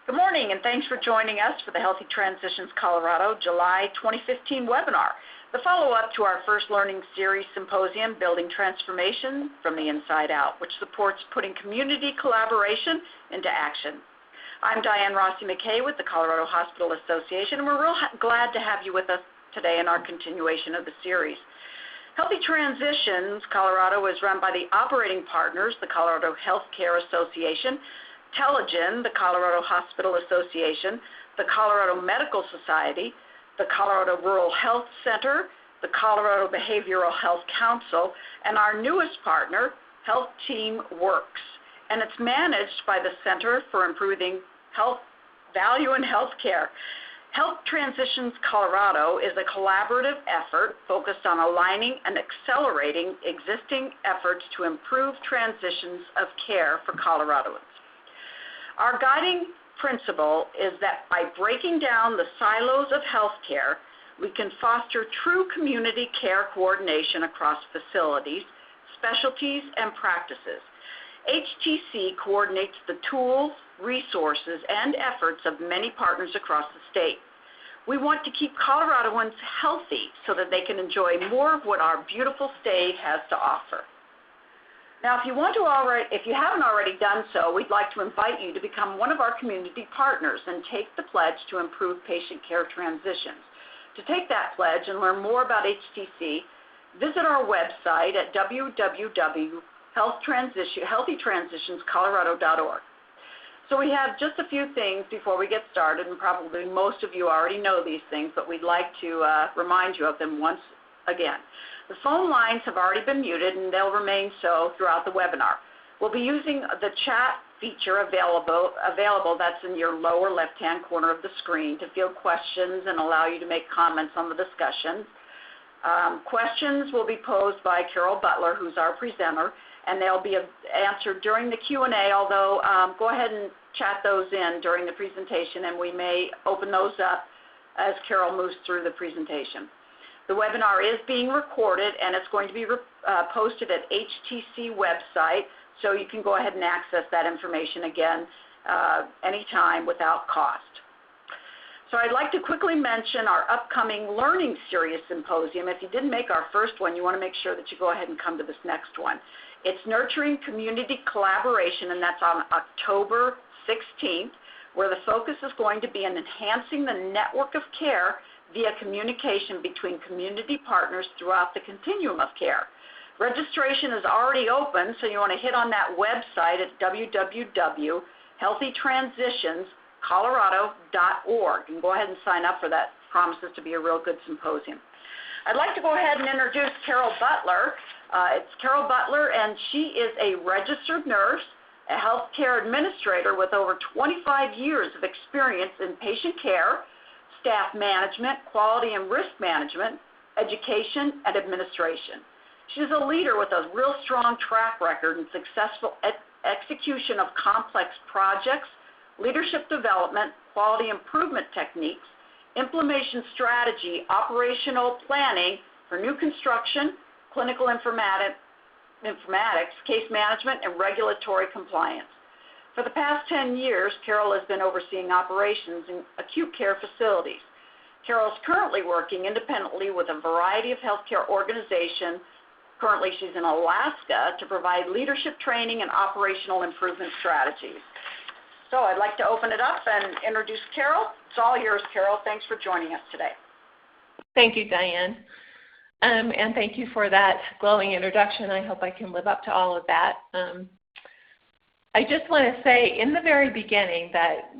Good morning, and thanks for joining us for the Healthy Transitions Colorado July 2015 webinar, the follow-up to our first learning series symposium, Building Transformation from the Inside Out, which supports putting community collaboration into action. I'm Diane Rossi McKay with the Colorado Hospital Association, and we're real glad to have you with us today in our continuation of the series. Healthy Transitions Colorado is run by the operating partners, the Colorado Healthcare Association, Telegen, the Colorado Hospital Association, the Colorado Medical Society, the Colorado Rural Health Center, the Colorado Behavioral Health Council, and our newest partner, Health Team Works. And it's managed by the Center for Improving Health Value in Healthcare. Health Transitions Colorado is a collaborative effort focused on aligning and accelerating existing efforts to improve transitions of care for Coloradoans. Our guiding principle is that by breaking down the silos of healthcare, we can foster true community care coordination across facilities, specialties, and practices. HTC coordinates the tools, resources, and efforts of many partners across the state. We want to keep Coloradoans healthy so that they can enjoy more of what our beautiful state has to offer. Now, if you haven't already done so, we'd like to invite you to become one of our community partners and take the pledge to improve patient care transitions. To take that pledge and learn more about HTC, visit our website at www.healthytransitionscolorado.org. So we have just a few things before we get started, and probably most of you already know these things, but we'd like to remind you of them once again. The phone lines have already been muted, and they'll remain so throughout the webinar. We'll be using the chat feature available that's in your lower left-hand corner of the screen to field questions and allow you to make comments on the discussion. Questions will be posed by Carol Butler, who's our presenter, and they'll be answered during the Q&A, although go ahead and chat those in during the presentation, and we may open those up as Carol moves through the presentation. The webinar is being recorded, and it's going to be posted at HTC website, so you can go ahead and access that information again anytime without cost. So I'd like to quickly mention our upcoming Learning Series Symposium. If you didn't make our first one, you want to make sure that you go ahead and come to this next one. It's Nurturing Community Collaboration, and that's on October 16th, where the focus is going to be on enhancing the network of care via communication between community partners throughout the continuum of care. Registration is already open, so you want to hit on that website at www.healthytransitionscolorado.org and go ahead and sign up for that. Promises to be a real good symposium. I'd like to go ahead and introduce Carol Butler. It's Carol Butler, and she is a registered nurse, a healthcare administrator with over 25 years of experience in patient care, staff management, quality and risk management, education, and administration. She's a leader with a real strong track record in successful execution of complex projects, leadership development, quality improvement techniques, implementation strategy, operational planning for new construction, clinical informatics, case management, and regulatory compliance. For the past 10 years, Carol has been overseeing operations in acute care facilities. Carol is currently working independently with a variety of healthcare organizations. Currently, she's in Alaska to provide leadership training and operational improvement strategies. So I'd like to open it up and introduce Carol. It's all yours, Carol. Thanks for joining us today. Thank you, Diane. And thank you for that glowing introduction. I hope I can live up to all of that. I just want to say in the very beginning that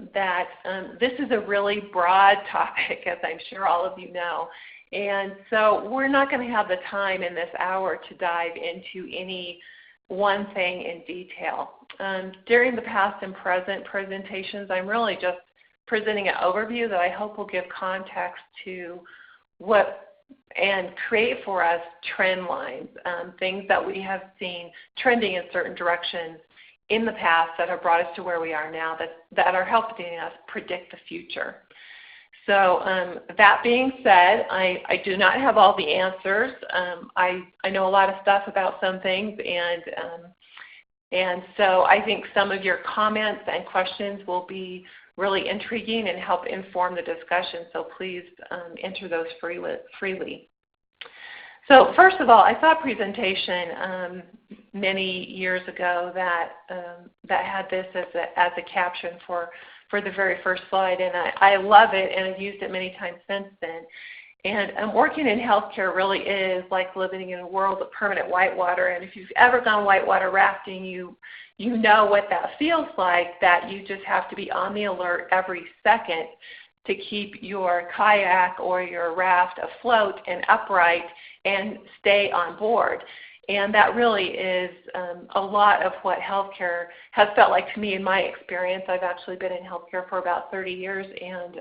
this is a really broad topic, as I'm sure all of you know. And so we're not going to have the time in this hour to dive into any one thing in detail. During the past and present presentations, I'm really just presenting an overview that I hope will give context to what and create for us trend lines, things that we have seen trending in certain directions in the past that have brought us to where we are now that are helping us predict the future. So that being said, I do not have all the answers. I know a lot of stuff about some things, and so I think some of your comments and questions will be really intriguing and help inform the discussion, so please enter those freely. So first of all, I saw a presentation many years ago that had this as a caption for the very first slide, and I love it, and I've used it many times since then. And working in healthcare really is like living in a world of permanent whitewater, and if you've ever gone whitewater rafting, you know what that feels like, that you just have to be on the alert every second to keep your kayak or your raft afloat and upright and stay on board. And that really is a lot of what healthcare has felt like to me in my experience. I've actually been in healthcare for about 30 years, and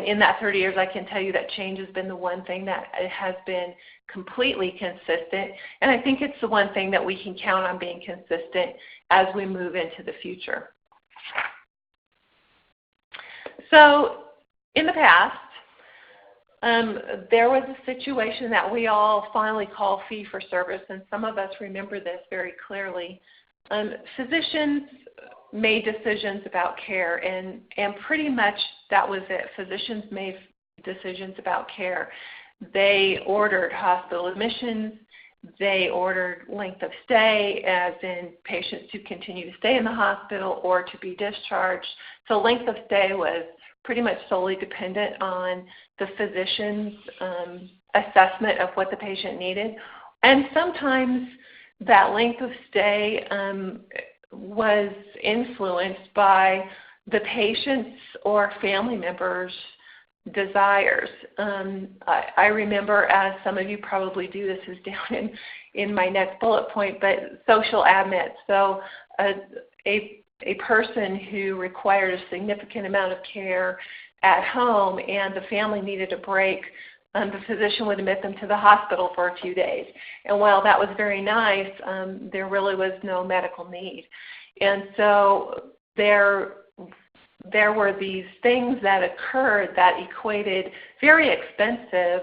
in that 30 years I can tell you that change has been the one thing that has been completely consistent, and I think it's the one thing that we can count on being consistent as we move into the future. So in the past, there was a situation that we all finally call fee-for-service, and some of us remember this very clearly. Physicians made decisions about care, and pretty much that was it. Physicians made decisions about care. They ordered hospital admissions. They ordered length of stay, as in patients to continue to stay in the hospital or to be discharged. So length of stay was pretty much solely dependent on the physician's assessment of what the patient needed. And sometimes that length of stay was influenced by the patient's or family members' desires. I remember, as some of you probably do, this is down in my next bullet point, but social admits. So a person who required a significant amount of care at home and the family needed a break, the physician would admit them to the hospital for a few days. And while that was very nice, there really was no medical need. And so there were these things that occurred that equated very expensive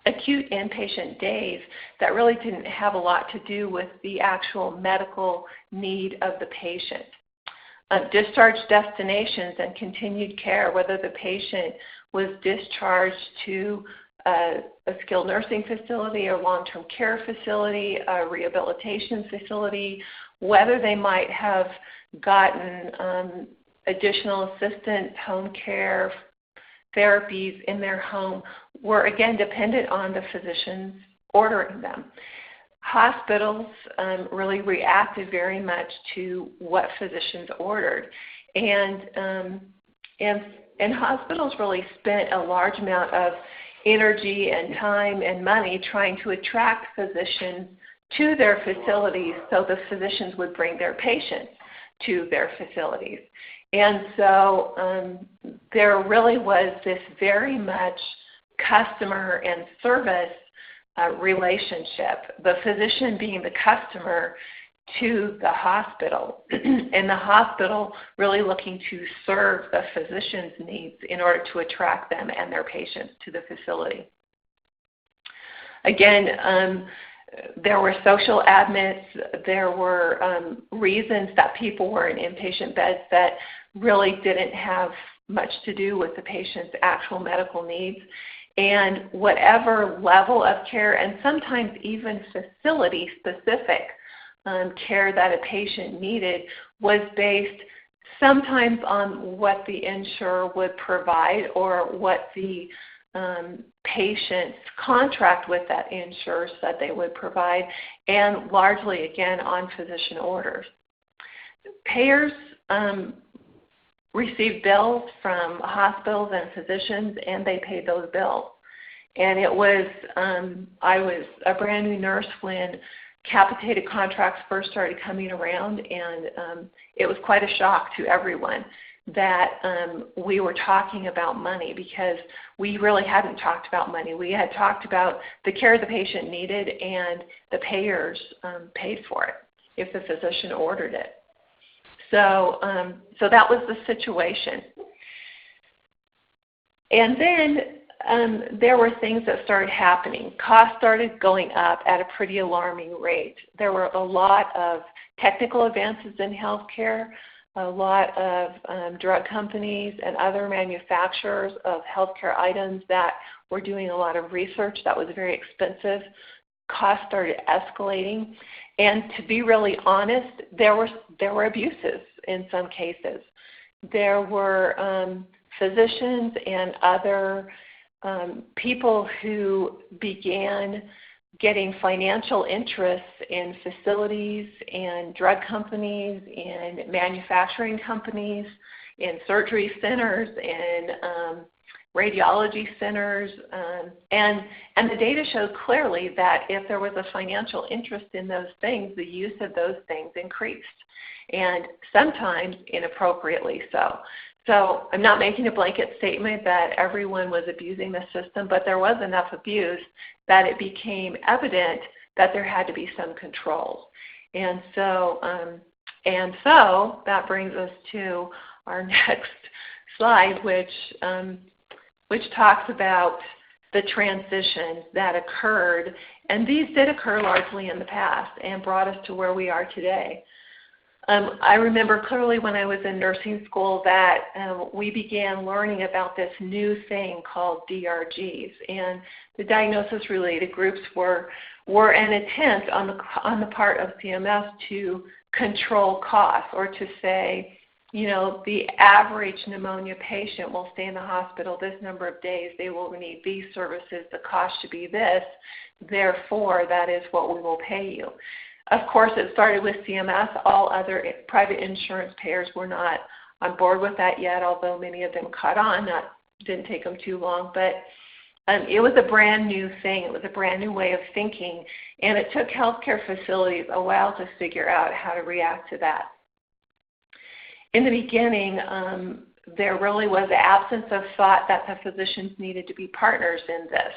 acute inpatient days that really didn't have a lot to do with the actual medical need of the patient. Discharge destinations and continued care, whether the patient was discharged to a skilled nursing facility, a long-term care facility, a rehabilitation facility, whether they might have gotten additional assistance, home care, therapies in their home, were again dependent on the physicians ordering them. Hospitals really reacted very much to what physicians ordered, and hospitals really spent a large amount of energy and time and money trying to attract physicians to their facilities so the physicians would bring their patients to their facilities. And so there really was this very much customer and service relationship, the physician being the customer to the hospital, and the hospital really looking to serve the physician's needs in order to attract them and their patients to the facility. Again, there were social admits, there were reasons that people were in inpatient beds that really didn't have much to do with the patient's actual medical needs. And whatever level of care, and sometimes even facility-specific care that a patient needed, was based sometimes on what the insurer would provide or what the patient's contract with that insurer said they would provide, and largely, again, on physician orders. Payers received bills from hospitals and physicians, and they paid those bills. And it was, I was a brand new nurse when capitated contracts first started coming around, and it was quite a shock to everyone that we were talking about money, because we really hadn't talked about money. We had talked about the care the patient needed, and the payers paid for it if the physician ordered it. So that was the situation. And then there were things that started happening. Costs started going up at a pretty alarming rate. There were a lot of technical advances in healthcare. a lot of drug companies and other manufacturers of healthcare items that were doing a lot of research that was very expensive. Costs started escalating. And to be really honest, there were abuses in some cases. There were physicians and other people who began getting financial interests in facilities and drug companies and manufacturing companies, in surgery centers and radiology centers, and the data showed clearly that if there was a financial interest in those things, the use of those things increased, and sometimes inappropriately so. So I'm not making a blanket statement that everyone was abusing the system, but there was enough abuse that it became evident that there had to be some controls. And so that brings us to our next slide, which talks about the transition that occurred. And these did occur largely in the past and brought us to where we are today. I remember clearly when I was in nursing school that we began learning about this new thing called DRGs, and the diagnosis-related groups were an attempt on the part of CMS to control costs, or to say, you know, the average pneumonia patient will stay in the hospital this number of days, they will need these services, the cost should be this, therefore that is what we will pay you. Of course, it started with CMS. All other private insurance payers were not on board with that yet, although many of them caught on. That didn't take them too long. But it was a brand new thing. It was a brand new way of thinking. And it took healthcare facilities a while to figure out how to react to that. In the beginning, there really was the absence of thought that the physicians needed to be partners in this.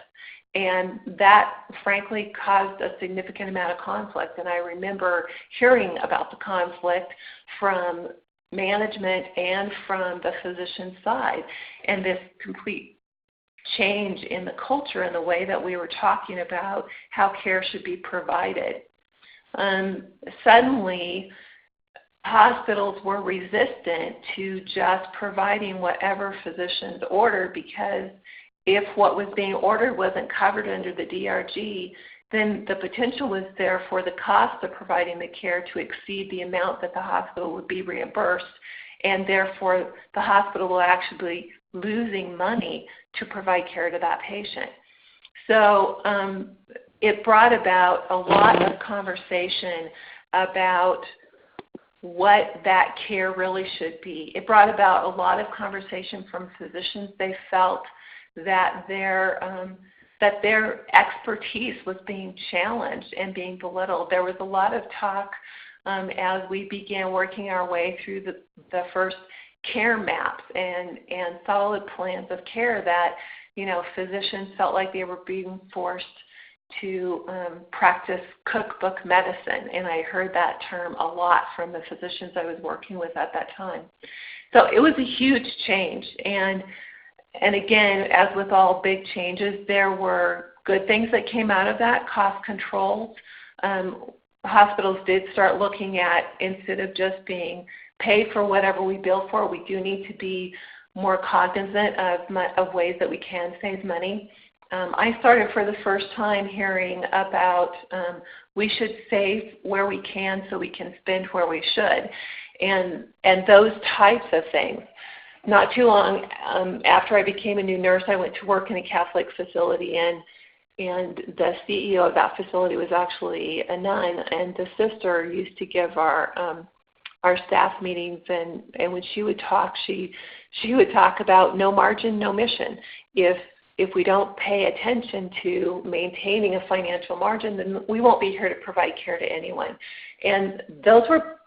And that, frankly, caused a significant amount of conflict. And I remember hearing about the conflict from management and from the physician side, and this complete change in the culture and the way that we were talking about how care should be provided. Suddenly, hospitals were resistant to just providing whatever physicians ordered, because if what was being ordered wasn't covered under the DRG, then the potential was there for the cost of providing the care to exceed the amount that the hospital would be reimbursed, and therefore the hospital will actually be losing money to provide care to that patient. So it brought about a lot of conversation about what that care really should be. It brought about a lot of conversation from physicians. They felt that their expertise was being challenged and being belittled. There was a lot of talk as we began working our way through the first care maps and solid plans of care that, you know, physicians felt like they were being forced to practice cookbook medicine, and I heard that term a lot from the physicians I was working with at that time. So it was a huge change, and again, as with all big changes, there were good things that came out of that, cost controls. Hospitals did start looking at, instead of just being paid for whatever we bill for, we do need to be more cognizant of ways that we can save money. I started for the first time hearing about we should save where we can so we can spend where we should, and those types of things. Not too long after I became a new nurse, I went to work in a Catholic facility, and the CEO of that facility was actually a nun, and the sister used to give our staff meetings, and when she would talk, she would talk about no margin, no mission. If we don't pay attention to maintaining a financial margin, then we won't be here to provide care to anyone. And those were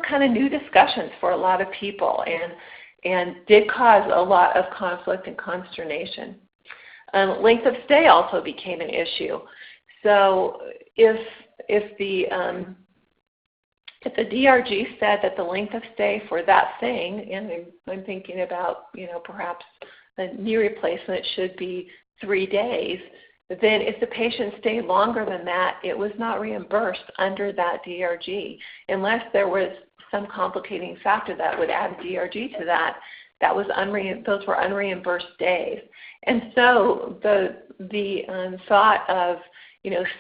kind of new discussions for a lot of people, and did cause a lot of conflict and consternation. Length of stay also became an issue. So if the DRG said that the length of stay for that thing, and I'm thinking about, you know, perhaps a knee replacement should be 3 days, then if the patient stayed longer than that, it was not reimbursed under that DRG unless there was some complicating factor that would add a DRG to that. Those were unreimbursed days. And so the thought of,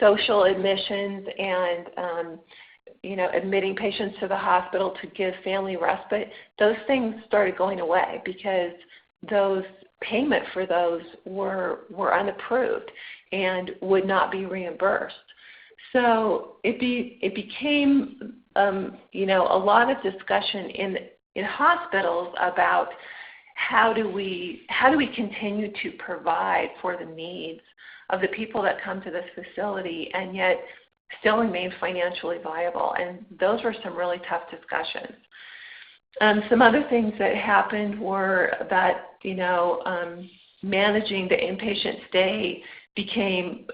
social admissions and, admitting patients to the hospital to give family respite, those things started going away because those payment for those were unapproved and would not be reimbursed. So it became, a lot of discussion in hospitals about how do we continue to provide for the needs of the people that come to this facility and yet still remain financially viable. And those were some really tough discussions. Some other things that happened were that, managing the inpatient stay became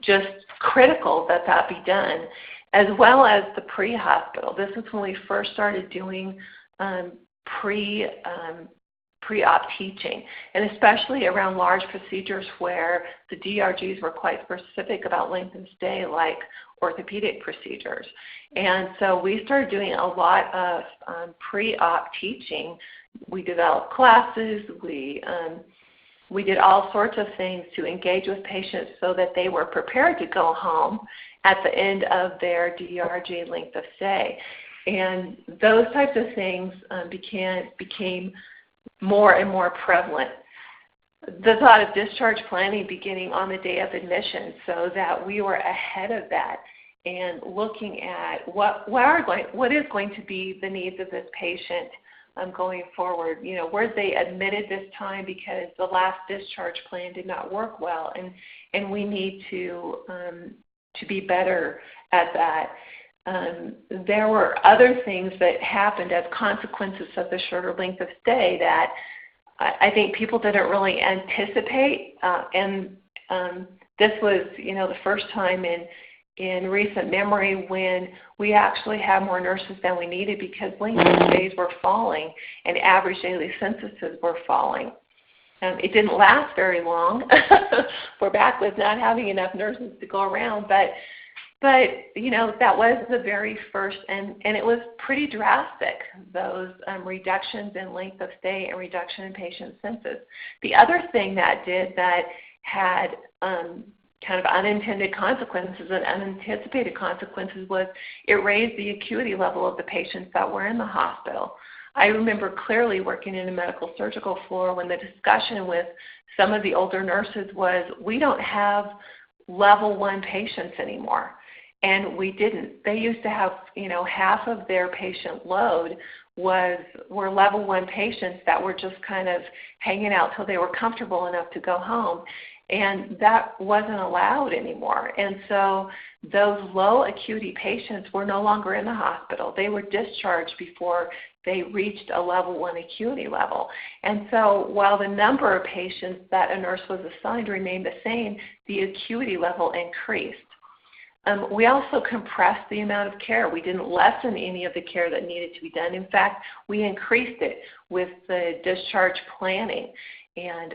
just critical that be done, as well as the pre-hospital. This is when we first started doing pre-op teaching, and especially around large procedures where the DRGs were quite specific about length of stay, like orthopedic procedures. And so we started doing a lot of pre-op teaching. We developed classes. We did all sorts of things to engage with patients so that they were prepared to go home at the end of their DRG length of stay. And those types of things became more and more prevalent. The thought of discharge planning beginning on the day of admission, so that we were ahead of that and looking at what is going to be the needs of this patient going forward. Were they admitted this time because the last discharge plan did not work well, and we need to be better at that. There were other things that happened as consequences of the shorter length of stay that I think people didn't really anticipate. And this was, the first time in recent memory when we actually had more nurses than we needed because length of stays were falling and average daily censuses were falling. It didn't last very long. We're back with not having enough nurses to go around, but that was the very first, and it was pretty drastic, those reductions in length of stay and reduction in patient census. The other thing that had kind of unintended consequences and unanticipated consequences was it raised the acuity level of the patients that were in the hospital. I remember clearly working in a medical surgical floor when the discussion with some of the older nurses was, we don't have level 1 patients anymore. And we didn't. They used to have, half of their patient load were level 1 patients that were just kind of hanging out till they were comfortable enough to go home. And that wasn't allowed anymore. And so those low acuity patients were no longer in the hospital. They were discharged before they reached a level 1 acuity level. And so while the number of patients that a nurse was assigned remained the same, the acuity level increased. We also compressed the amount of care. We didn't lessen any of the care that needed to be done. In fact, we increased it with the discharge planning and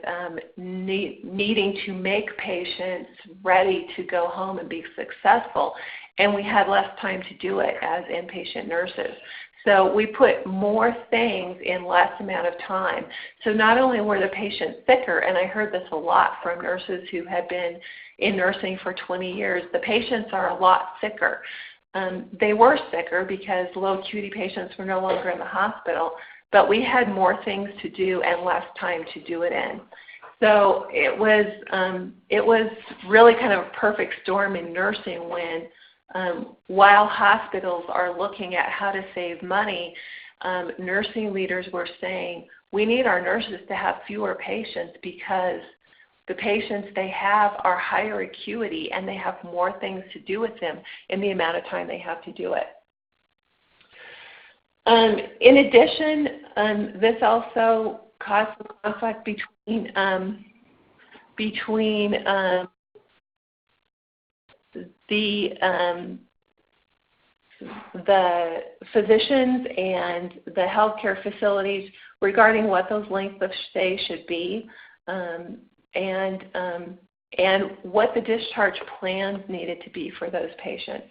needing to make patients ready to go home and be successful. And we had less time to do it as inpatient nurses. So we put more things in less amount of time. So not only were the patients sicker, and I heard this a lot from nurses who had been in nursing for 20 years, the patients are a lot sicker. They were sicker because low acuity patients were no longer in the hospital, but we had more things to do and less time to do it in. So it was really kind of a perfect storm in nursing when while hospitals are looking at how to save money, nursing leaders were saying, we need our nurses to have fewer patients because the patients they have are higher acuity and they have more things to do with them in the amount of time they have to do it. In addition, this also caused a conflict between the physicians and the healthcare facilities regarding what those lengths of stay should be, and what the discharge plans needed to be for those patients.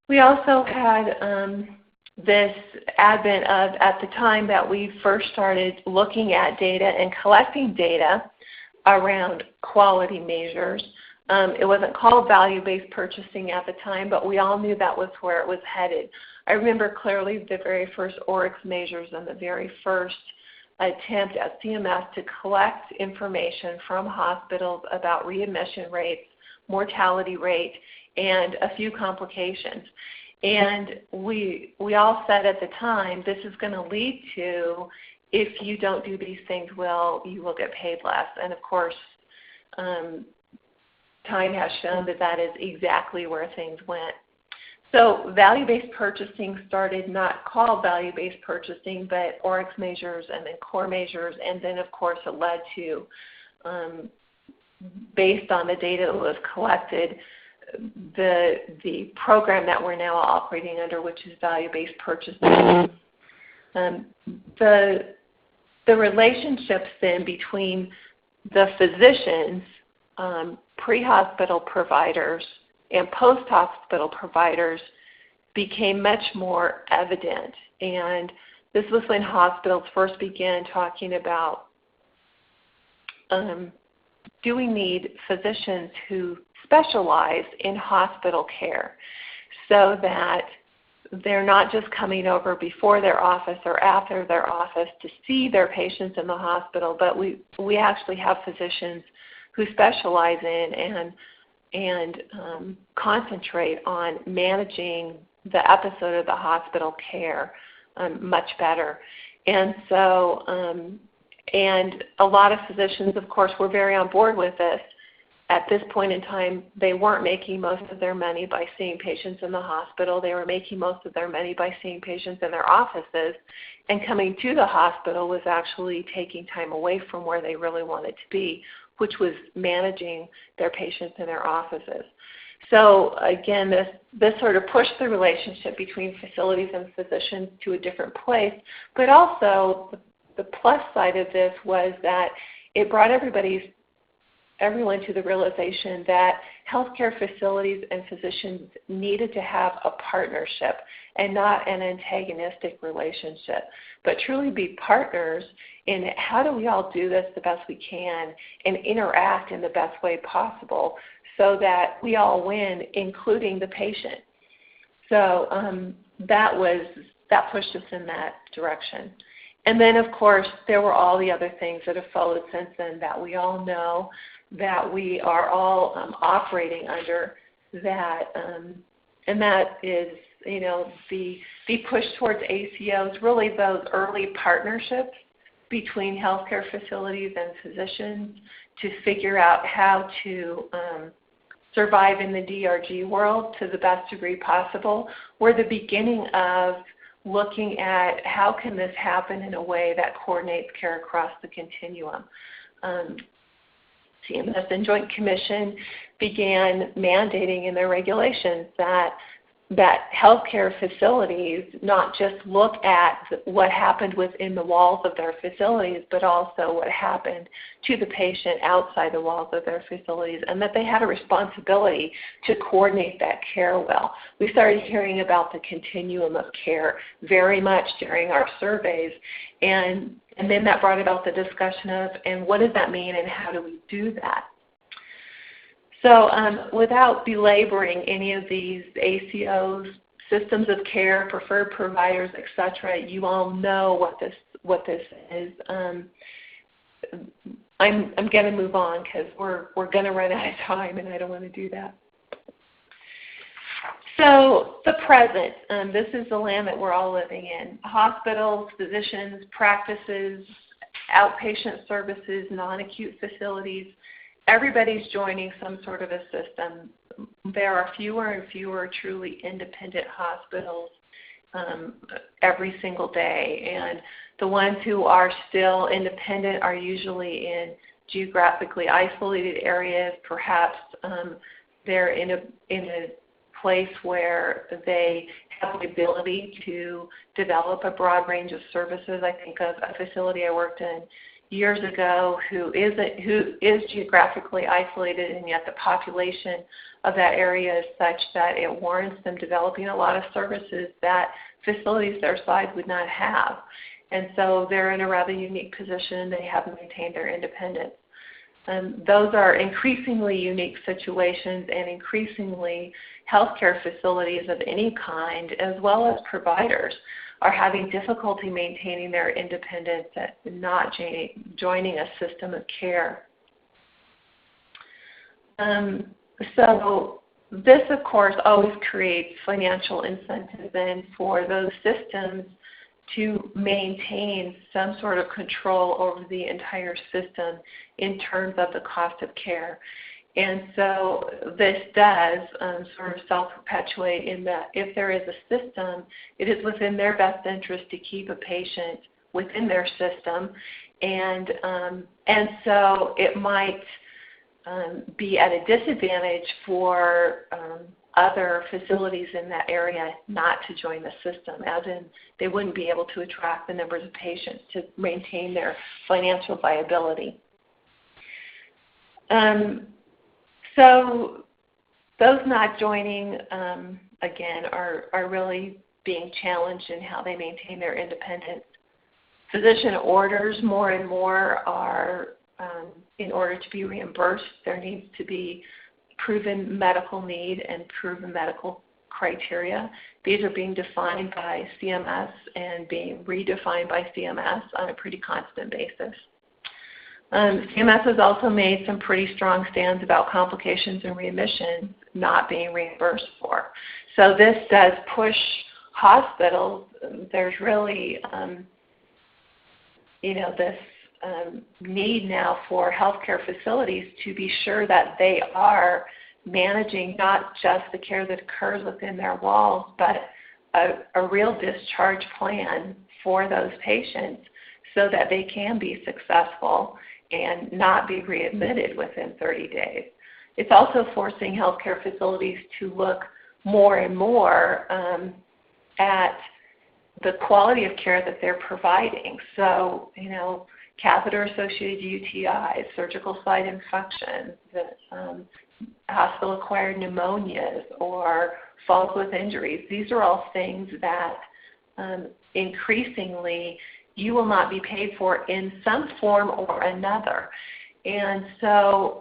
We also had this advent of, at the time that we first started looking at data and collecting data around quality measures. It wasn't called value-based purchasing at the time, but we all knew that was where it was headed. I remember clearly the very first ORIX measures and the very first attempt at CMS to collect information from hospitals about readmission rates, mortality rate, and a few complications. And we all said at the time, this is going to lead to, if you don't do these things well, you will get paid less. And of course, time has shown that that is exactly where things went. So value-based purchasing started not called value-based purchasing, but ORIX measures and then core measures, and then of course it led to, based on the data that was collected, the program that we're now operating under, which is value-based purchasing. The relationships then between the physicians, pre-hospital providers, and post-hospital providers became much more evident. And this was when hospitals first began talking about, do we need physicians who specialize in hospital care so that they're not just coming over before their office or after their office to see their patients in the hospital, but we actually have physicians who specialize in and concentrate on managing the episode of the hospital care much better. And so, and a lot of physicians, of course, were very on board with this. At this point in time, they weren't making most of their money by seeing patients in the hospital. They were making most of their money by seeing patients in their offices, and coming to the hospital was actually taking time away from where they really wanted to be, which was managing their patients in their offices. So again, this sort of pushed the relationship between facilities and physicians to a different place, but also the plus side of this was that it brought everyone to the realization that healthcare facilities and physicians needed to have a partnership and not an antagonistic relationship, but truly be partners in how do we all do this the best we can and interact in the best way possible so that we all win, including the patient. So that pushed us in that direction. And then, of course, there were all the other things that have followed since then that we all know, that we are all operating under, that and that is, you know, the push towards ACOs, really those early partnerships between healthcare facilities and physicians to figure out how to survive in the DRG world to the best degree possible, were the beginning of looking at how can this happen in a way that coordinates care across the continuum. CMS and Joint Commission began mandating in their regulations that healthcare facilities not just look at what happened within the walls of their facilities, but also what happened to the patient outside the walls of their facilities, and that they had a responsibility to coordinate that care well. We started hearing about the continuum of care very much during our surveys, and then that brought about the discussion of, and what does that mean and how do we do that? So without belaboring any of these ACOs, systems of care, preferred providers, etc., you all know what this is. I'm going to move on because we're going to run out of time, and I don't want to do that. So the present, this is the land that we're all living in. Hospitals, physicians, practices, outpatient services, non-acute facilities. Everybody's joining some sort of a system. There are fewer and fewer truly independent hospitals every single day, and the ones who are still independent are usually in geographically isolated areas. Perhaps they're in a place where they have the ability to develop a broad range of services. I think of a facility I worked in years ago who is geographically isolated, and yet the population of that area is such that it warrants them developing a lot of services that facilities their size would not have. And so they're in a rather unique position. They have maintained their independence. Those are increasingly unique situations, and increasingly healthcare facilities of any kind, as well as providers, are having difficulty maintaining their independence and not joining a system of care. So this, of course, always creates financial incentive then for those systems to maintain some sort of control over the entire system in terms of the cost of care. And so this does sort of self-perpetuate in that if there is a system, it is within their best interest to keep a patient within their system. And so it might be at a disadvantage for other facilities in that area not to join the system, as in they wouldn't be able to attract the numbers of patients to maintain their financial viability. So those not joining, again, are really being challenged in how they maintain their independence. Physician orders more and more are, in order to be reimbursed, there needs to be proven medical need and proven medical criteria. These are being defined by CMS and being redefined by CMS on a pretty constant basis. CMS has also made some pretty strong stands about complications and readmissions not being reimbursed for. So this does push hospitals. There's really, this need now for healthcare facilities to be sure that they are managing not just the care that occurs within their walls, but a real discharge plan for those patients so that they can be successful and not be readmitted within 30 days. It's also forcing healthcare facilities to look more and more at the quality of care that they're providing. So, catheter-associated UTIs, surgical site infections, hospital-acquired pneumonias, or falls with injuries. These are all things that increasingly you will not be paid for in some form or another. And so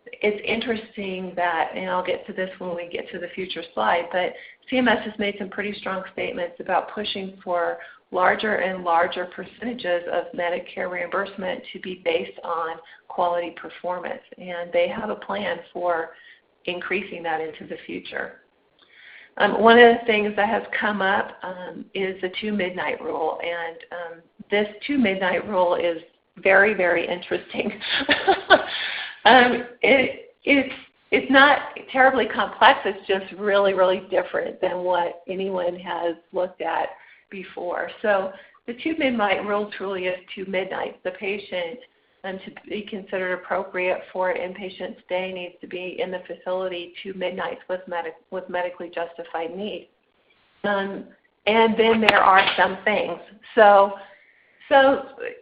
it's interesting that, and I'll get to this when we get to the future slide, but CMS has made some pretty strong statements about pushing for larger and larger percentages of Medicare reimbursement to be based on quality performance. And they have a plan for increasing that into the future. One of the things that has come up is the 2-midnight rule. And this 2-midnight rule is very, very interesting. It's not terribly complex. It's just really, really different than what anyone has looked at before. So the 2-midnight rule truly is 2 midnights. The patient, to be considered appropriate for inpatient stay, needs to be in the facility 2 midnights with medically justified need. And then there are some things. So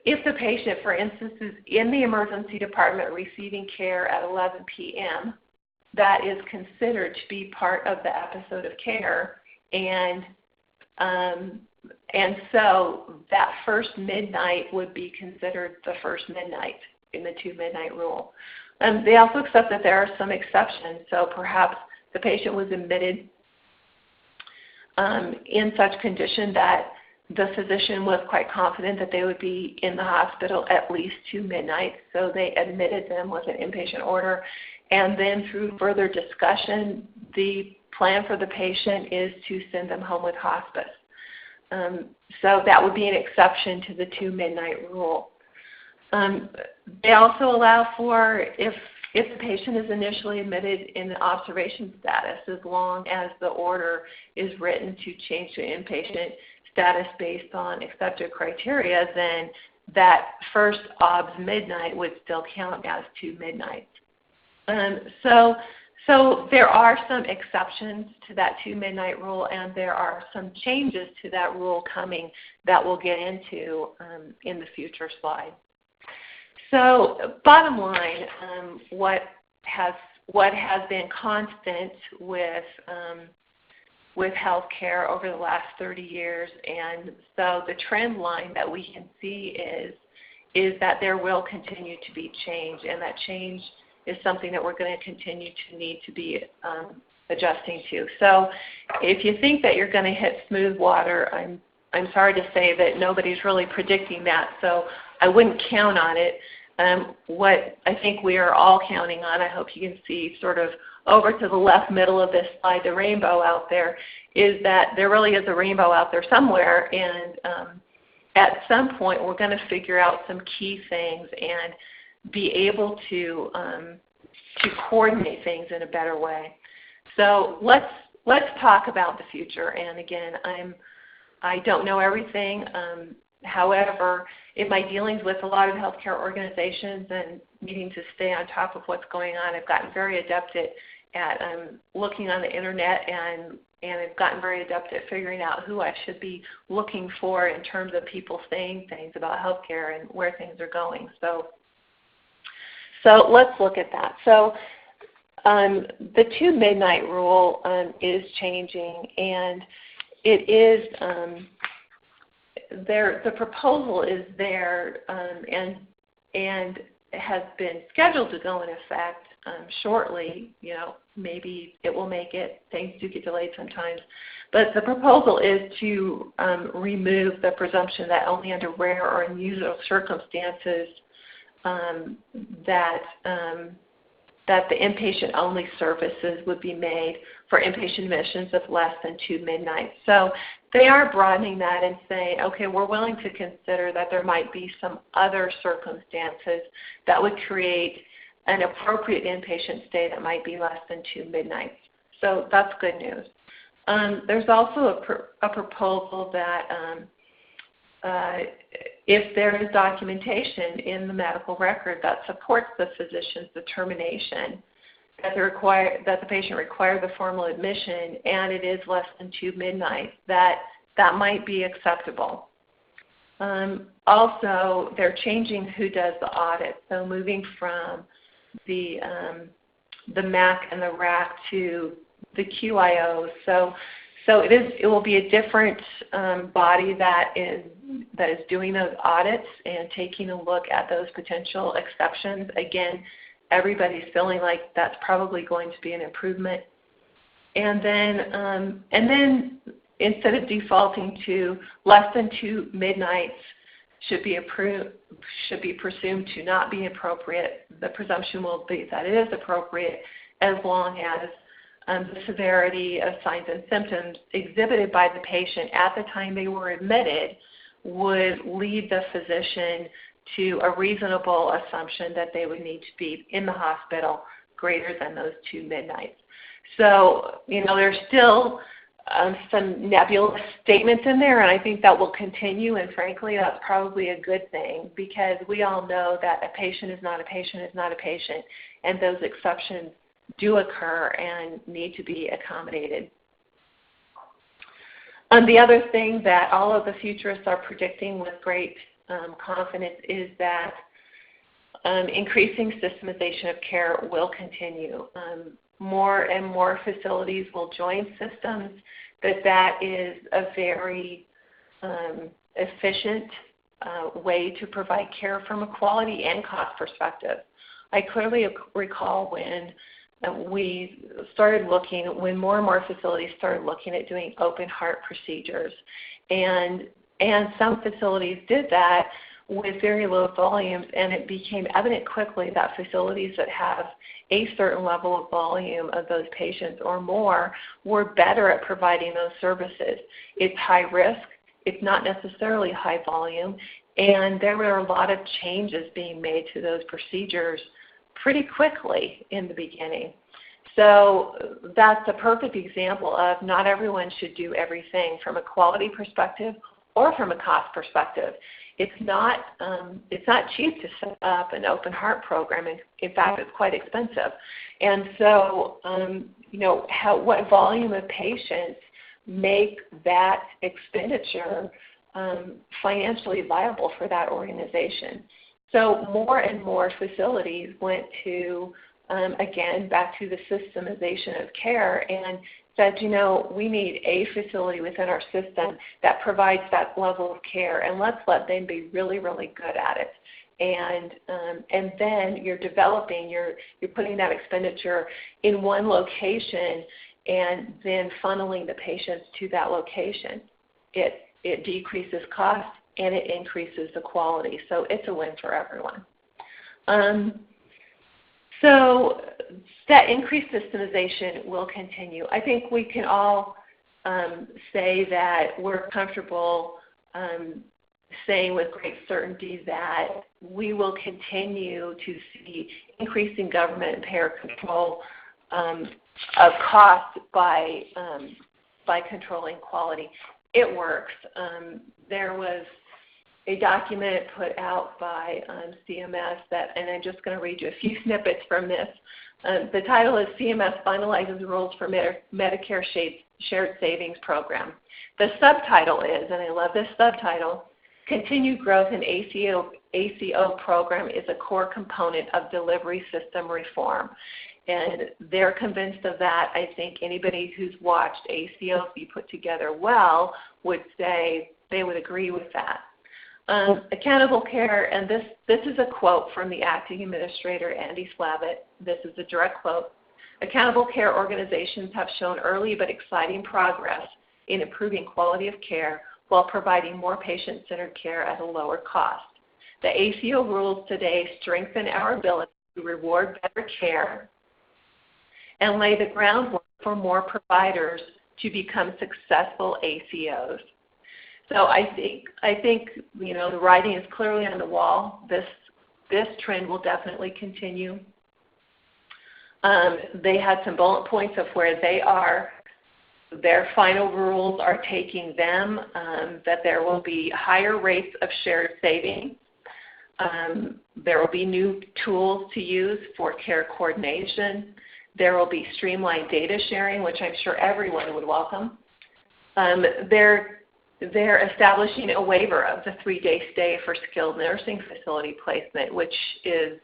if the patient, for instance, is in the emergency department receiving care at 11 p.m., that is considered to be part of the episode of care, and so that first midnight would be considered the first midnight in the 2-midnight rule. They also accept that there are some exceptions. So perhaps the patient was admitted in such condition that the physician was quite confident that they would be in the hospital at least 2 midnights, so they admitted them with an inpatient order. And then through further discussion, the plan for the patient is to send them home with hospice. So that would be an exception to the 2-midnight rule. They also allow for if the patient is initially admitted in observation status, as long as the order is written to change to inpatient status based on accepted criteria, then that first obs midnight would still count as 2 midnights. So there are some exceptions to that 2-midnight rule, and there are some changes to that rule coming that we'll get into in the future slide. So bottom line, what has been constant with with healthcare over the last 30 years, and so the trend line that we can see is that there will continue to be change, and that change is something that we're going to continue to need to be adjusting to. So if you think that you're going to hit smooth water, I'm sorry to say that nobody's really predicting that, so I wouldn't count on it. What I think we are all counting on, I hope you can see sort of over to the left middle of this slide, the rainbow out there, is that there really is a rainbow out there somewhere, and at some point we're going to figure out some key things and be able to coordinate things in a better way. So let's talk about the future. And again, I don't know everything. However, in my dealings with a lot of healthcare organizations and needing to stay on top of what's going on, I've gotten very adept at looking on the internet, and I've gotten very adept at figuring out who I should be looking for in terms of people saying things about healthcare and where things are going. So let's look at that. So the 2 midnight rule is changing, and it is the proposal is there and has been scheduled to go in effect shortly. You know, maybe it will make it. Things do get delayed sometimes. But the proposal is to remove the presumption that only under rare or unusual circumstances that the inpatient-only services would be made for inpatient admissions of less than 2 midnights. So they are broadening that and saying, okay, we're willing to consider that there might be some other circumstances that would create an appropriate inpatient stay that might be less than 2 midnights. So that's good news. There's also a proposal that if there is documentation in the medical record that supports the physician's determination that the patient required the formal admission and it is less than 2 midnights, that might be acceptable. Also, they're changing who does the audit, so moving from the MAC and the RAC to the QIOs. So it will be a different body that is doing those audits and taking a look at those potential exceptions. Again, everybody's feeling like that's probably going to be an improvement. And then instead of defaulting to less than 2 midnights should be presumed to not be appropriate, the presumption will be that it is appropriate as long as the severity of signs and symptoms exhibited by the patient at the time they were admitted would lead the physician to a reasonable assumption that they would need to be in the hospital greater than those 2 midnights. So, you know, there's still some nebulous statements in there, and I think that will continue, and frankly, that's probably a good thing because we all know that a patient is not a patient is not a patient, and those exceptions do occur and need to be accommodated. The other thing that all of the futurists are predicting with great confidence is that increasing systemization of care will continue. More and more facilities will join systems, that is a very efficient way to provide care from a quality and cost perspective. I clearly recall when we started looking, when more and more facilities started looking at doing open heart procedures, and some facilities did that with very low volumes, and it became evident quickly that facilities that have a certain level of volume of those patients or more were better at providing those services. It's high risk, it's not necessarily high volume, and there were a lot of changes being made to those procedures pretty quickly in the beginning. So that's a perfect example of not everyone should do everything from a quality perspective or from a cost perspective. It's not cheap to set up an open heart program. In fact, it's quite expensive. And so, what volume of patients make that expenditure financially viable for that organization? So more and more facilities went to, again, back to the systemization of care, and said, we need a facility within our system that provides that level of care, and let's let them be really, really good at it. And then you're putting that expenditure in one location and then funneling the patients to that location. It decreases cost and it increases the quality. So it's a win for everyone. So that increased systemization will continue. I think we can all say that we're comfortable saying with great certainty that we will continue to see increasing government and payer control of cost by controlling quality. It works. There was a document put out by CMS and I'm just going to read you a few snippets from this. The title is CMS Finalizes the Rules for Medicare Shared Savings Program. The subtitle is, and I love this subtitle, Continued Growth in ACO Program is a core component of delivery system reform. And they're convinced of that. I think anybody who's watched ACOs be put together well would say they would agree with that. Accountable care, and this is a quote from the acting administrator, Andy Slavitt. This is a direct quote. Accountable care organizations have shown early but exciting progress in improving quality of care while providing more patient-centered care at a lower cost. The ACO rules today strengthen our ability to reward better care and lay the groundwork for more providers to become successful ACOs. So I think the writing is clearly on the wall. This trend will definitely continue. They had some bullet points of where they are. Their final rules are taking them that there will be higher rates of shared savings. There will be new tools to use for care coordination. There will be streamlined data sharing, which I'm sure everyone would welcome. They're establishing a waiver of the 3-day stay for skilled nursing facility placement, which is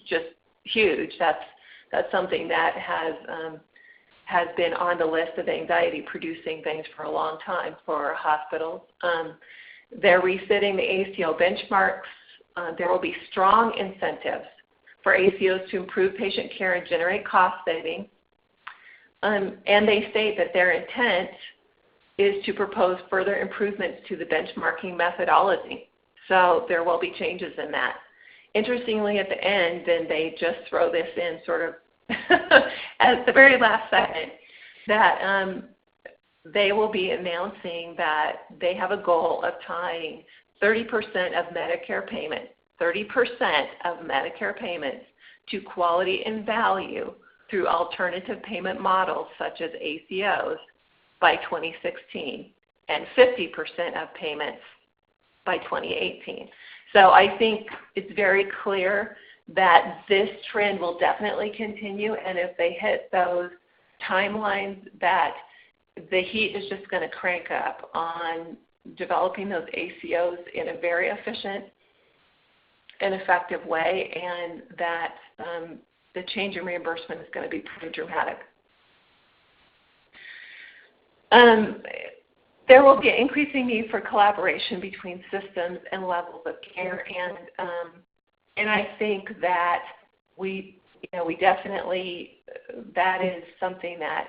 just huge. That's something that has been on the list of anxiety-producing things for a long time for hospitals. They're resetting the ACO benchmarks. There will be strong incentives for ACOs to improve patient care and generate cost savings. And they state that their intent is to propose further improvements to the benchmarking methodology. So there will be changes in that. Interestingly, at the end, then they just throw this in sort of at the very last second, that they will be announcing that they have a goal of tying 30% of Medicare payments, 30% of Medicare payments to quality and value through alternative payment models such as ACOs by 2016 and 50% of payments by 2018. So I think it's very clear that this trend will definitely continue, and if they hit those timelines, that the heat is just going to crank up on developing those ACOs in a very efficient and effective way, and that the change in reimbursement is going to be pretty dramatic. There will be an increasing need for collaboration between systems and levels of care, and I think that we definitely, that is something that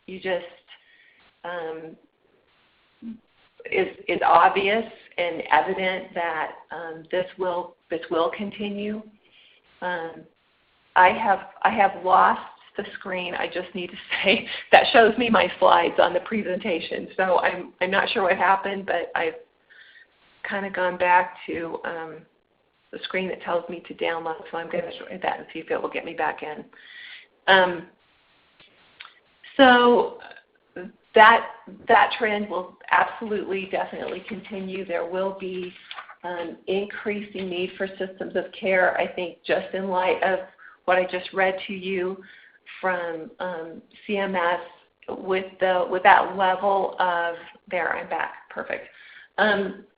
you just is obvious and evident that this will continue. I have lost the screen. I just need to say that shows me my slides on the presentation. So I'm not sure what happened, but I've kind of gone back to the screen that tells me to download. So I'm going to try that and see if it will get me back in. So that trend will absolutely, definitely continue. There will be increasing need for systems of care. I think just in light of what I just read to you from CMS, with that level of, there, I'm back, perfect.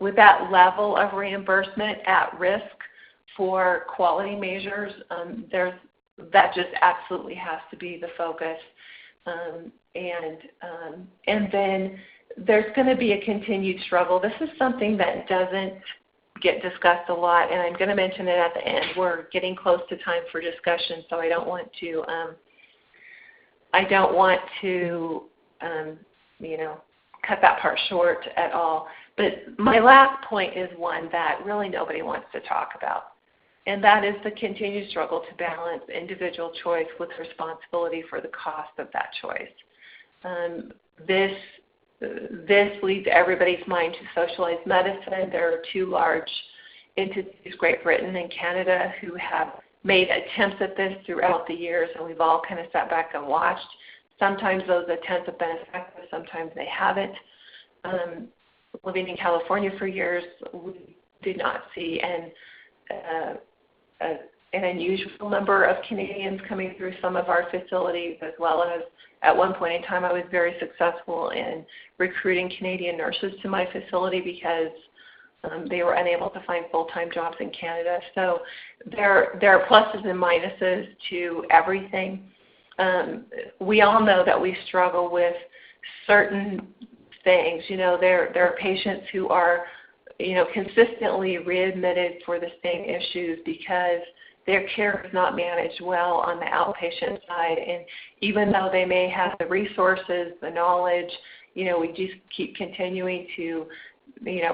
With that level of reimbursement at risk for quality measures, that just absolutely has to be the focus. and then there's going to be a continued struggle. This is something that doesn't get discussed a lot, and I'm going to mention it at the end. We're getting close to time for discussion, so I don't want to cut that part short at all. But my last point is one that really nobody wants to talk about, and that is the continued struggle to balance individual choice with responsibility for the cost of that choice. This leads everybody's mind to socialized medicine. There are two large entities, Great Britain and Canada, who have made attempts at this throughout the years, and we've all kind of sat back and watched. Sometimes those attempts have been effective, sometimes they haven't. Living in California for years, we did not see an unusual number of Canadians coming through some of our facilities, as well as at one point in time I was very successful in recruiting Canadian nurses to my facility because they were unable to find full-time jobs in Canada. So there are pluses and minuses to everything. We all know that we struggle with certain things. There are patients who are consistently readmitted for the same issues because their care is not managed well on the outpatient side. And even though they may have the resources, the knowledge, we just keep continuing to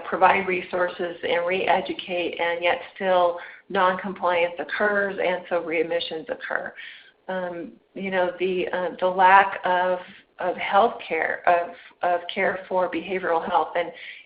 provide resources and re-educate, and yet still non-compliance occurs, and so readmissions occur. The lack of health care, of care for behavioral health,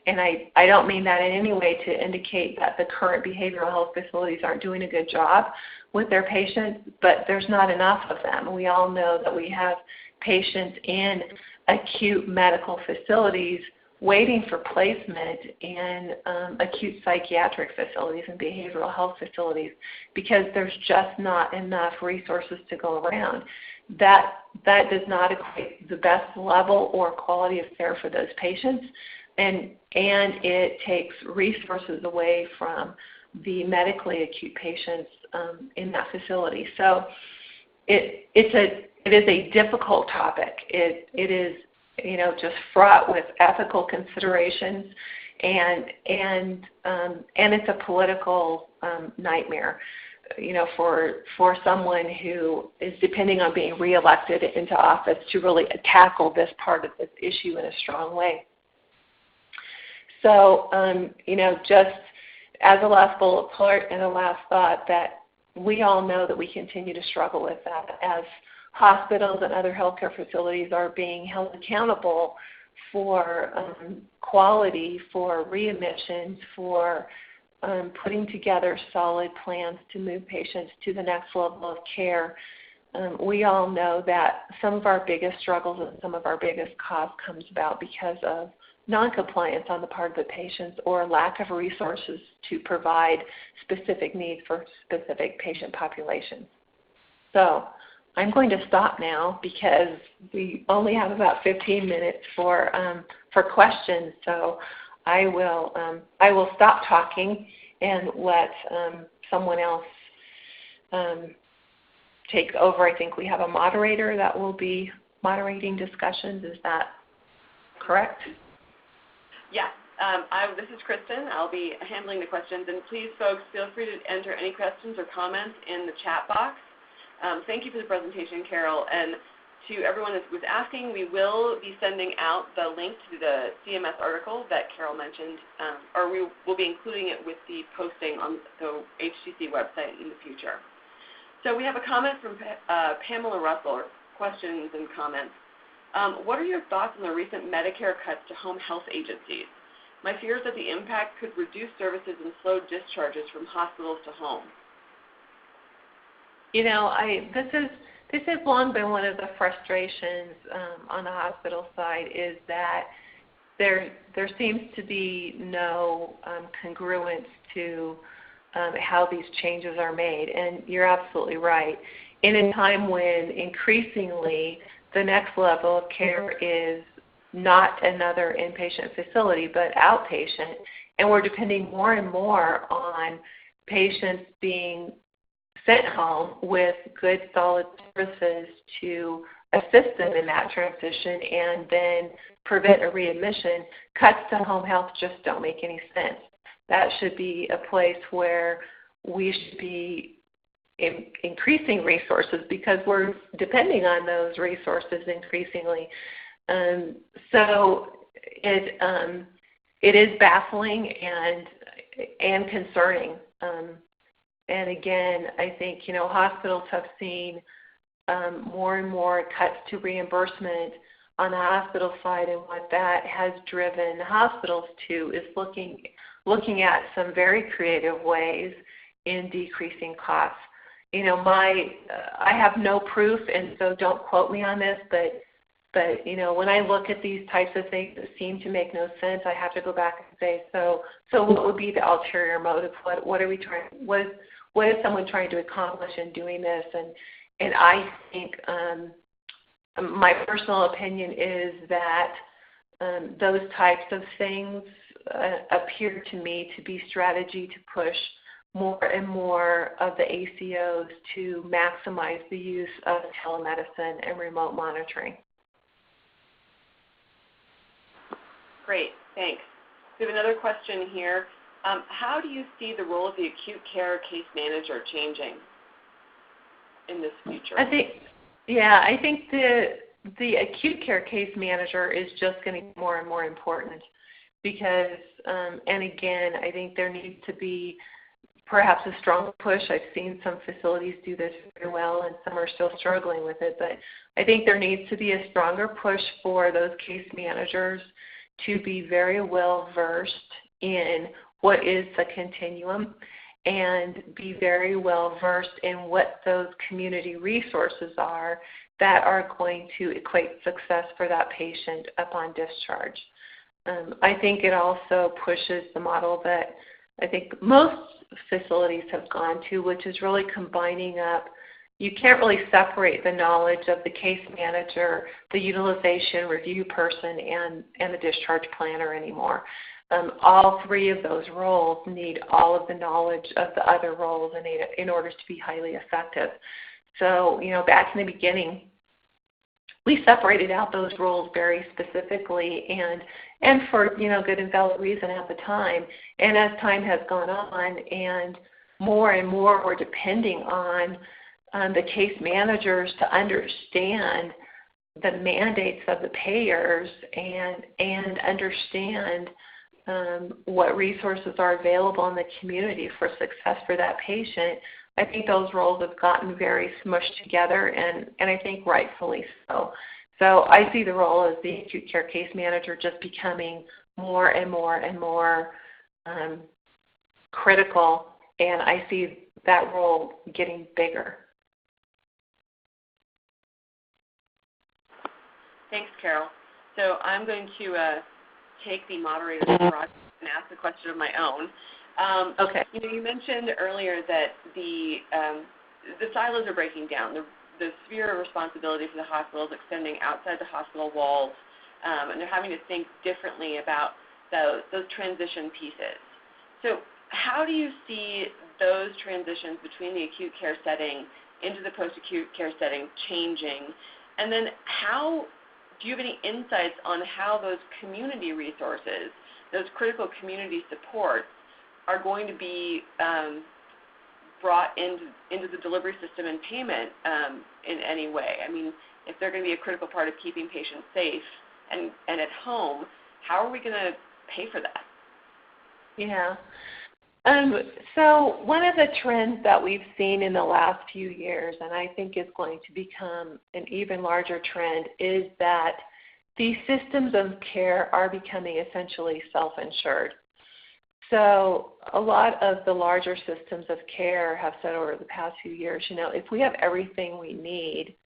and I don't mean that in any way to indicate that the current behavioral health facilities aren't doing a good job with their patients, but there's not enough of them. We all know that we have patients in acute medical facilities waiting for placement in acute psychiatric facilities and behavioral health facilities because there's just not enough resources to go around. That does not equate the best level or quality of care for those patients, and it takes resources away from the medically acute patients in that facility. So it is a difficult topic. It is just fraught with ethical considerations, and it's a political nightmare. For someone who is depending on being reelected into office to really tackle this part of this issue in a strong way. So, just as a last bullet point and a last thought, that we all know that we continue to struggle with that as hospitals and other healthcare facilities are being held accountable for quality, for readmissions, for putting together solid plans to move patients to the next level of care. We all know that some of our biggest struggles and some of our biggest costs comes about because of noncompliance on the part of the patients or lack of resources to provide specific needs for specific patient populations. So I'm going to stop now because we only have about 15 minutes for questions. So I will stop talking and let someone else take over. I think we have a moderator that will be moderating discussions. Is that correct? Yeah. This is Kristen. I'll be handling the questions. And please, folks, feel free to enter any questions or comments in the chat box. Thank you for the presentation, Carol. And to everyone that was asking, we will be sending out the link to the CMS article that Carol mentioned, or we will be including it with the posting on the HTC website in the future. So we have a comment from Pamela Russell, or questions and comments. What are your thoughts on the recent Medicare cuts to home health agencies? My fear is that the impact could reduce services and slow discharges from hospitals to home. This has long been one of the frustrations on the hospital side, is that there seems to be no congruence to how these changes are made. And you're absolutely right. In a time when increasingly the next level of care is not another inpatient facility but outpatient, and we're depending more and more on patients being sent home with good, solid services to assist them in that transition and then prevent a readmission, cuts to home health just don't make any sense. That should be a place where we should be increasing resources because we're depending on those resources increasingly. So it is baffling and concerning. And again, I think hospitals have seen more and more cuts to reimbursement on the hospital side, and what that has driven hospitals to is looking at some very creative ways in decreasing costs. I have no proof, and so don't quote me on this, but when I look at these types of things that seem to make no sense, I have to go back and say, so what would be the ulterior motive? What are we trying? What is someone trying to accomplish in doing this? And I think my personal opinion is that those types of things appear to me to be strategy to push more and more of the ACOs to maximize the use of telemedicine and remote monitoring. Great, thanks. We have another question here. How do you see the role of the acute care case manager changing in this future? I think the acute care case manager is just going to be more and more important because, and again, I think there needs to be perhaps a strong push. I've seen some facilities do this very well and some are still struggling with it, but I think there needs to be a stronger push for those case managers to be very well versed in what is the continuum and be very well versed in what those community resources are that are going to equate success for that patient upon discharge. I think it also pushes the model that I think most facilities have gone to, which is really combining up. You can't really separate the knowledge of the case manager, the utilization review person, and the discharge planner anymore. All three of those roles need all of the knowledge of the other roles in order to be highly effective. So, back in the beginning, we separated out those roles very specifically and for good and valid reason at the time. And as time has gone on and more we're depending on the case managers to understand the mandates of the payers and understand what resources are available in the community for success for that patient. I think those roles have gotten very smushed together, and I think rightfully so. So I see the role as the acute care case manager just becoming more and more critical, and I see that role getting bigger. Thanks, Carol. So I'm going to take the moderator's broadcast and ask a question of my own. Okay. You mentioned earlier that the silos are breaking down. The sphere of responsibility for the hospital is extending outside the hospital walls, and they're having to think differently about those transition pieces. So how do you see those transitions between the acute care setting into the post-acute care setting changing? And then do you have any insights on how those community resources, those critical community supports, are going to be brought into the delivery system and payment in any way? I mean, if they're going to be a critical part of keeping patients safe and at home, how are we going to pay for that? Yeah. So one of the trends that we've seen in the last few years, and I think is going to become an even larger trend, is that these systems of care are becoming essentially self-insured. So a lot of the larger systems of care have said over the past few years, if we have everything we need,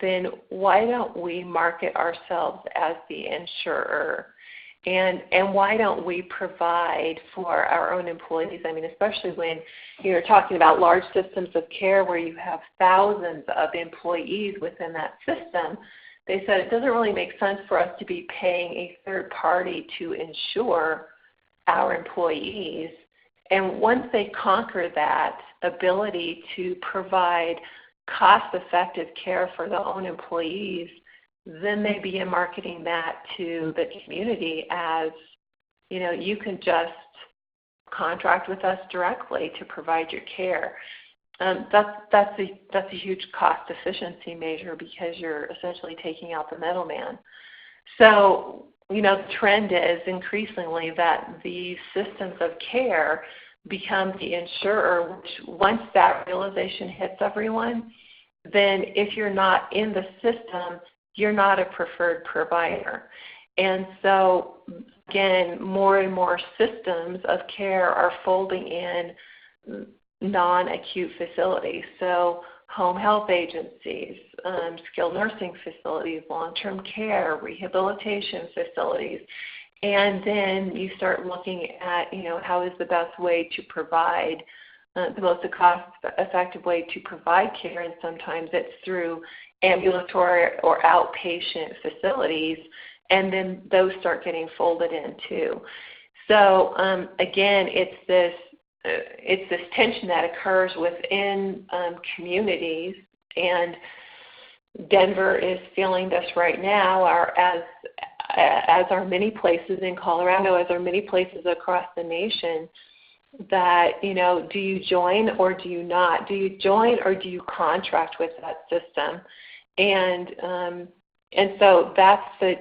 then why don't we market ourselves as the insurer? And why don't we provide for our own employees? I mean, especially when you're talking about large systems of care where you have thousands of employees within that system, they said it doesn't really make sense for us to be paying a third party to insure our employees. And once they conquer that ability to provide cost-effective care for their own employees, then they begin marketing that to the community as, you can just contract with us directly to provide your care. That's a huge cost efficiency measure because you're essentially taking out the middleman. So, the trend is increasingly that these systems of care become the insurer, which once that realization hits everyone, then if you're not in the system, you're not a preferred provider. And so, again, more and more systems of care are folding in non-acute facilities. So home health agencies, skilled nursing facilities, long-term care, rehabilitation facilities. And then you start looking at, how is the best way to provide, the most cost-effective way to provide care, and sometimes it's through ambulatory or outpatient facilities, and then those start getting folded in too. So again, it's this tension that occurs within communities, and Denver is feeling this right now, as are many places in Colorado, as are many places across the nation, that, do you join or do you not? Do you join or do you contract with that system? And so that's the,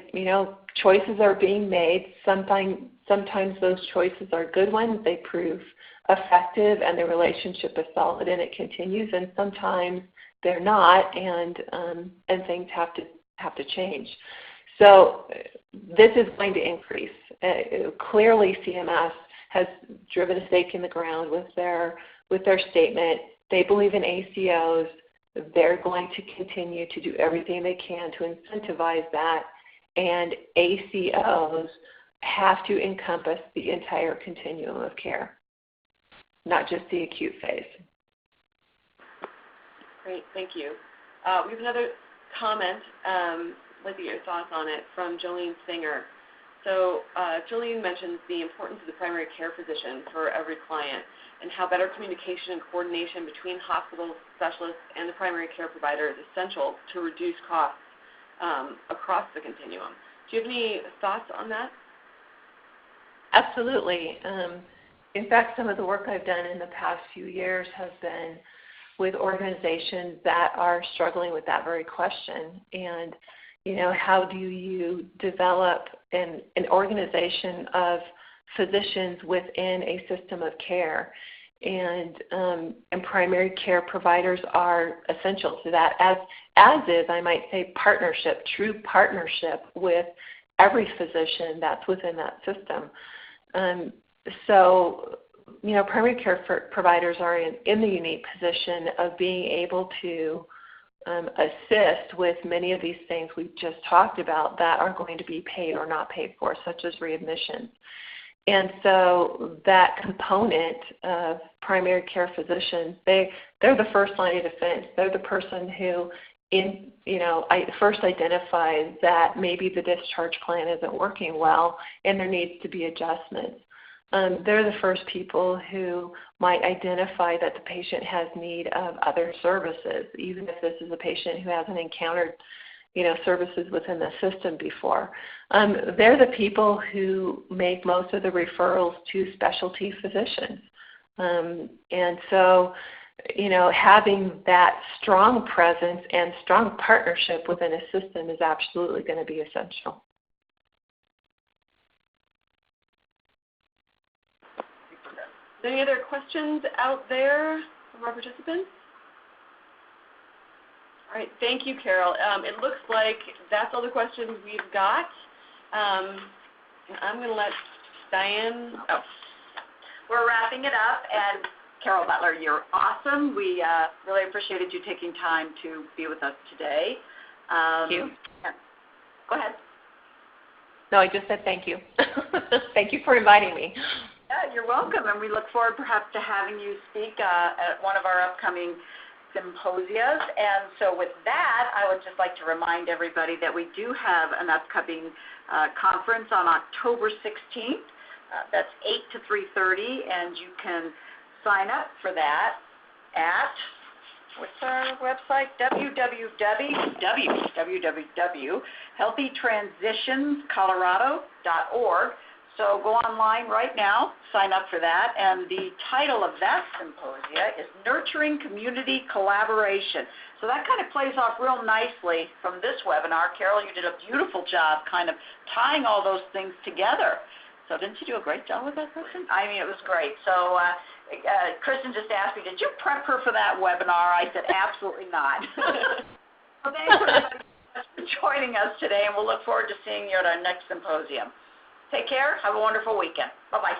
choices are being made. Sometimes those choices are good ones. They prove effective and the relationship is solid and it continues, and sometimes they're not, and things have to change. So this is going to increase. Clearly CMS has driven a stake in the ground with their statement. They believe in ACOs. They're going to continue to do everything they can to incentivize that, and ACOs have to encompass the entire continuum of care, not just the acute phase. Great, thank you. We have another comment, I'd like to get your thoughts on it, from Jolene Singer. So Jolene mentions the importance of the primary care physician for every client, and how better communication and coordination between hospitals, specialists, and the primary care provider is essential to reduce costs across the continuum. Do you have any thoughts on that? Absolutely. In fact, some of the work I've done in the past few years has been with organizations that are struggling with that very question. And, how do you develop an organization of physicians within a system of care? And primary care providers are essential to that, as is, I might say, true partnership with every physician that's within that system. So, primary care providers are in the unique position of being able to assist with many of these things we've just talked about that are going to be paid or not paid for, such as readmission. And so that component of primary care physicians, they're the first line of defense. They're the person who first identifies that maybe the discharge plan isn't working well and there needs to be adjustments. They're the first people who might identify that the patient has need of other services, even if this is a patient who hasn't encountered services within the system before. They're the people who make most of the referrals to specialty physicians. And so, having that strong presence and strong partnership within a system is absolutely going to be essential. Any other questions out there from our participants? All right, thank you, Carol. It looks like that's all the questions we've got. And I'm going to let Diane. We're wrapping it up, and Carol Butler, you're awesome. We really appreciated you taking time to be with us today. Thank you. Go ahead. No, I just said thank you. Thank you for inviting me. Yeah, you're welcome, and we look forward perhaps to having you speak at one of our upcoming symposias. And so with that, I would just like to remind everybody that we do have an upcoming conference on October 16th. That's 8 to 3:30, and you can sign up for that at what's our website? www.healthytransitionscolorado.org. So go online right now, sign up for that, and the title of that symposia is Nurturing Community Collaboration. So that kind of plays off real nicely from this webinar. Carol, you did a beautiful job kind of tying all those things together. So didn't you do a great job with that, Kristen? I mean, it was great. So Kristen just asked me, did you prep her for that webinar? I said, absolutely not. Well, thanks everybody for joining us today, and we'll look forward to seeing you at our next symposium. Take care. Have a wonderful weekend. Bye-bye.